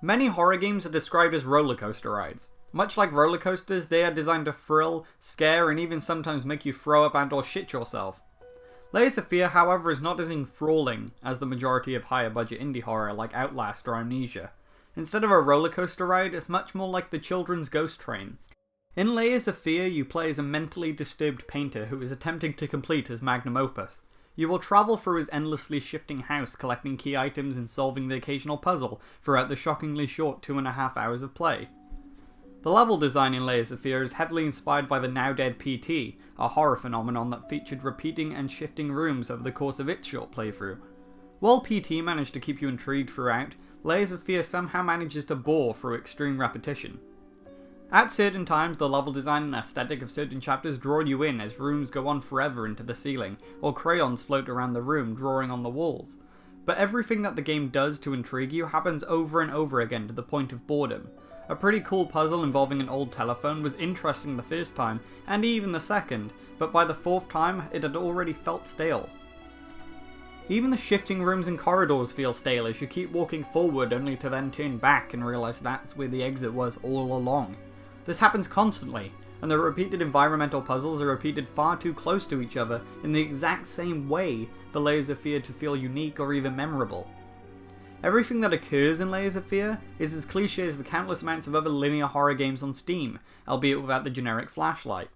Many horror games are described as roller coaster rides. Much like roller coasters, they are designed to thrill, scare, and even sometimes make you throw up and or shit yourself. Layers of Fear, however, is not as enthralling as the majority of higher budget indie horror like Outlast or Amnesia. Instead of a roller coaster ride, it's much more like the children's ghost train. In Layers of Fear, you play as a mentally disturbed painter who is attempting to complete his magnum opus. You will travel through his endlessly shifting house, collecting key items and solving the occasional puzzle throughout the shockingly short 2.5 hours of play. The level design in Layers of Fear is heavily inspired by the now dead PT, a horror phenomenon that featured repeating and shifting rooms over the course of its short playthrough. While PT managed to keep you intrigued throughout, Layers of Fear somehow manages to bore through extreme repetition. At certain times, the level design and aesthetic of certain chapters draw you in as rooms go on forever into the ceiling, or crayons float around the room drawing on the walls. But everything that the game does to intrigue you happens over and over again to the point of boredom. A pretty cool puzzle involving an old telephone was interesting the first time, and even the second, but by the fourth time it had already felt stale. Even the shifting rooms and corridors feel stale as you keep walking forward only to then turn back and realise that's where the exit was all along. This happens constantly, and the repeated environmental puzzles are repeated far too close to each other in the exact same way for Layers of Fear to feel unique or even memorable. Everything that occurs in Layers of Fear is as cliche as the countless amounts of other linear horror games on Steam, albeit without the generic flashlight.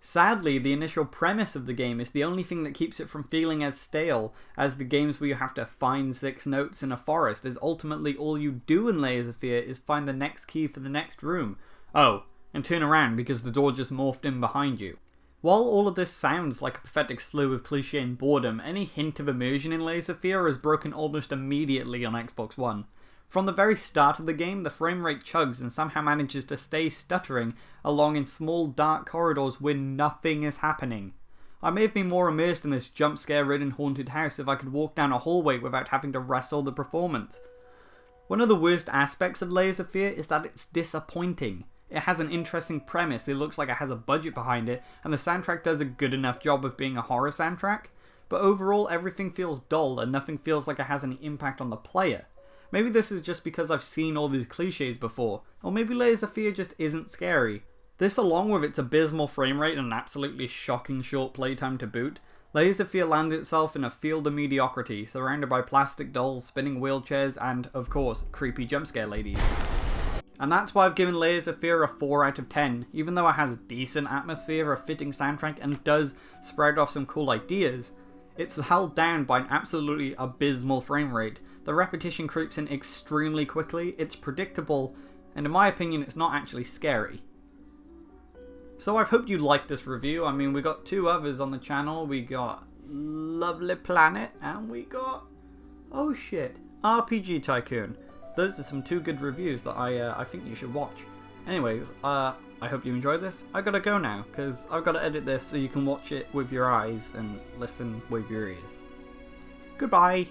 Sadly, the initial premise of the game is the only thing that keeps it from feeling as stale as the games where you have to find 6 notes in a forest, as ultimately all you do in Layers of Fear is find the next key for the next room. Oh, and turn around because the door just morphed in behind you. While all of this sounds like a pathetic slew of cliché and boredom, any hint of immersion in Layers of Fear is broken almost immediately on Xbox One. From the very start of the game, the frame rate chugs and somehow manages to stay stuttering along in small dark corridors where nothing is happening. I may have been more immersed in this jump scare ridden haunted house if I could walk down a hallway without having to wrestle the performance. One of the worst aspects of Layers of Fear is that it's disappointing. It has an interesting premise, it looks like it has a budget behind it, and the soundtrack does a good enough job of being a horror soundtrack, but overall everything feels dull and nothing feels like it has any impact on the player. Maybe this is just because I've seen all these cliches before, or maybe Layers of Fear just isn't scary. This, along with its abysmal frame rate and an absolutely shocking short playtime to boot, Layers of Fear lands itself in a field of mediocrity, surrounded by plastic dolls, spinning wheelchairs, and, of course, creepy jumpscare ladies. And that's why I've given Layers of Fear a 4 out of 10, even though it has a decent atmosphere, a fitting soundtrack, and does spread off some cool ideas. It's held down by an absolutely abysmal frame rate, the repetition creeps in extremely quickly, it's predictable, and in my opinion it's not actually scary. So I hope you liked this review. I mean, we got 2 others on the channel. We got Lovely Planet, and we got, oh shit, RPG Tycoon. Those are some 2 good reviews that I think you should watch. Anyways, I hope you enjoyed this. I gotta go now, because I've gotta edit this so you can watch it with your eyes and listen with your ears. Goodbye!